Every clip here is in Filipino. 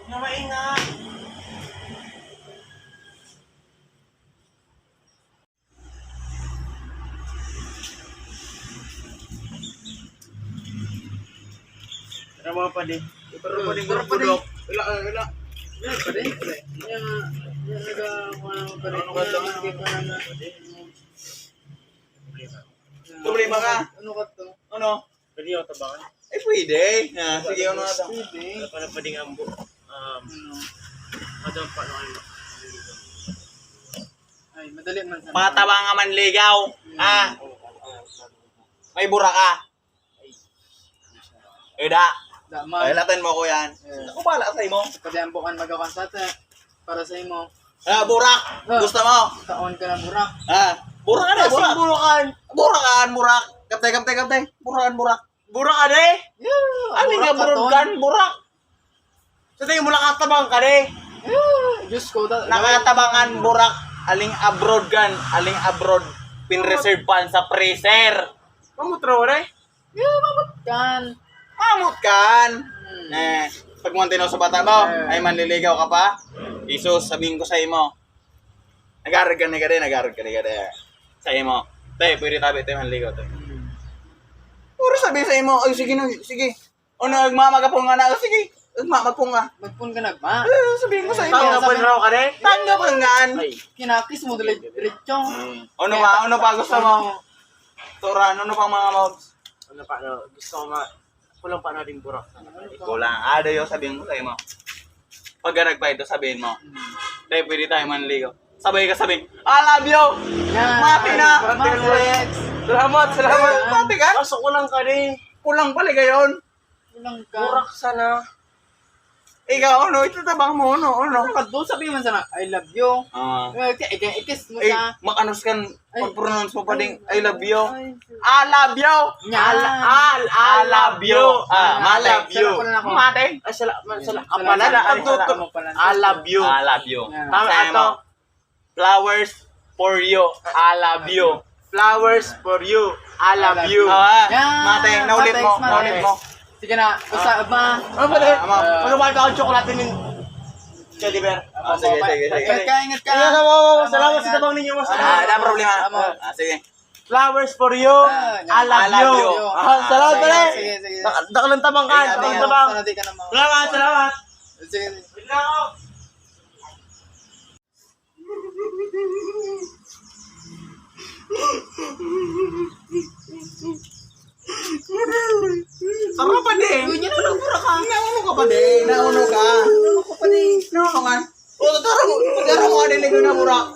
Na maingat. Tara mga padi. Pero padi bulok. Wala. Pwede? Yung Problema ka? Ano ka to? Ano? Pwede ako tabangan. Eh, pwede. Sige, ano na ito? Pwede. Wala pa na pwedeng ambo. Madam pa ano. Ay, madali man sana. Patabang nga manligaw. May bura ka. Da. Daman. Ay, latin mo ko yan. Ako bala sa imo. Kasi ang bukan magawa sa para sa imo. Burak. Gusto mo? Taon ka na burak. Burak ka na, burak. Burak. Kaptay. Burak. Burak ka de? Ano nga burod kan? Burak. Sa tingin mo lang katabang ka de? Diyos ko. Nakatabangan burak. Aling abroad kan. Aling abroad. Pinreserve pan sa freezer. Mamutro ka de? Mamutkan. Mamut kan. Pag mo tinaw sa bata mo, ay manliligaw ka pa. Isus, sabihin ko sa imo. Nagarag ka ni ka de. Sa imo. Tay, pwede tabi tayo manligaw tayo. Puro sabihin sa imo, ay sige. O nagmamagapong nga na, sige. Magmamagapong nga. Magpun ka nagma. Sabihin ko sa imo. Tanggapin raw ka de? Tanggapangan. Kinakis mo diretso. Ano pa gusto mo? Turan, ano pang mga mobs? Ano pa, gusto ko kulang pa na din burak. Kulang. Ada yung sabihin ko sa imo. Pag nagpa ito, sabihin mo. Tay, pwede tayo manligaw. Sabay ka sabihin, I love you! Mati na! Salamat! Mati ka? Kaso kulang ka de. Kulang pala gayon. Kulang ka. Burak sana. Ikaw, itatabang mo, Doon sabihin man sana, I love you. Ikis mo sa. Makanos kan, pag-pronounce mo pa ding, I love you. Ay, I love you! I love you! Mate! Ay, sala. I love you. Tama ato. Flowers for you. I love you. Flowers for you. I love you. Mate, naulit mo. Sige na, basta ba? Ano ba din? Ano ba ang chocolate ng Teddy Bear? Sige. Ingat ka. Ingat mo. Salamat sa tabang ninyo. Ada problema. Sige. Flowers for you. I love you. Salamat pala. Sige. Nakalang tabang ka. Nakalang tabang. Salamat. Sige. Bigla ako. Sarap pa din. Nauno ka pa din. Nauno ka. Nauno ka. O, tara mo ka din na burak.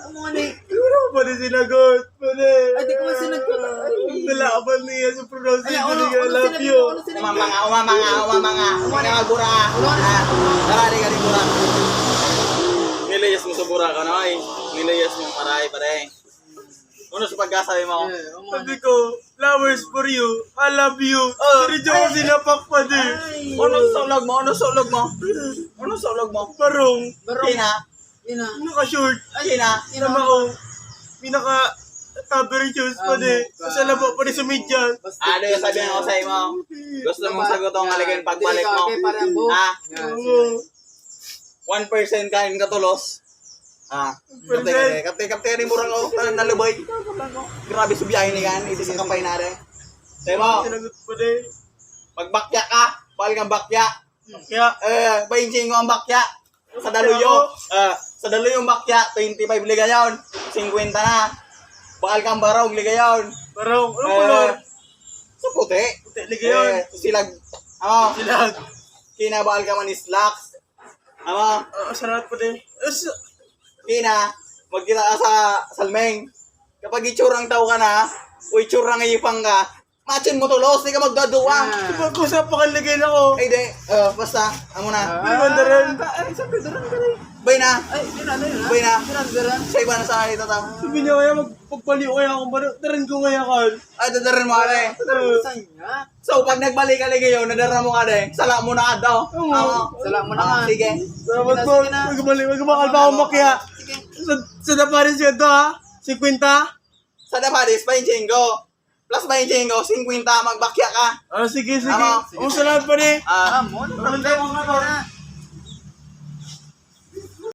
Pa din sinagot. Ay, di ko man sinagot. Nalaban niya sa pronunciation Ano niya. I love you. Umamanga burak. Tara, di ka din burak. Nilayas mo sa burak, ano ay? Nilayas mo maray pa rin. Ano sa pagkasabi mo? Sabi ko, flowers for you. I love you. Diretso ko sinapak pa din. Ano sulog mo? Barong. Kina? Naka-short. Kina? Sama ko. Pinaka-cover shoes pa din. Sa labo pa din sa medyas. Ano yung sabihin ko sa imo? Gusto mong sagot ang halagay pagbalik mo? Ha? 1% kain katulos. Kapte ni murang o nalubay. Grabe sa biyahe ni kan, isa sa kampay na rin. Sabi mo, Sinagot pa din. magbakya ka, bakal kang bakya. Kaya, Painching ko ang bakya. Sa daluyo. Sa daluyo yung bakya, 25 ligayon. 50 na. Bakal kang barog ligayon. barong. Ano color? Sa puti. Puti, ligayon. Silag. Silag. Kinabakal ka man is slacks. Salamat pa din. Kina, magkita ka sa salmeng. Kapag itsurang tao ka na, o itsurang ipang ka, matchin mo tulos, di ka magdaduwang. Pag-usap pa kaligay ako. Ay, di. Basta, amo na. Mandaran. Ay, sabi, daran ka rin. Bay na. Ay, dinano. Bay na. Daran. Sa iba na sa akin ito tao. Sabi niya kaya magpagpaliw kaya ako. Daran ko kaya kan. Ay, dadaran mo ka rin. Saan nga? So, pag nagbalik ka ligayo, nadara mo ka rin. Sala mo na ka daw. Sala mo na ka. Sige. Salamat po. Magmakal pa akong makya. Sa daparin siya ito ha. 50. Sa Dapadis, 25. Plus 25, 50, magbakya ka. Sige. Salamat Salamat pa din. Mo, naman ka.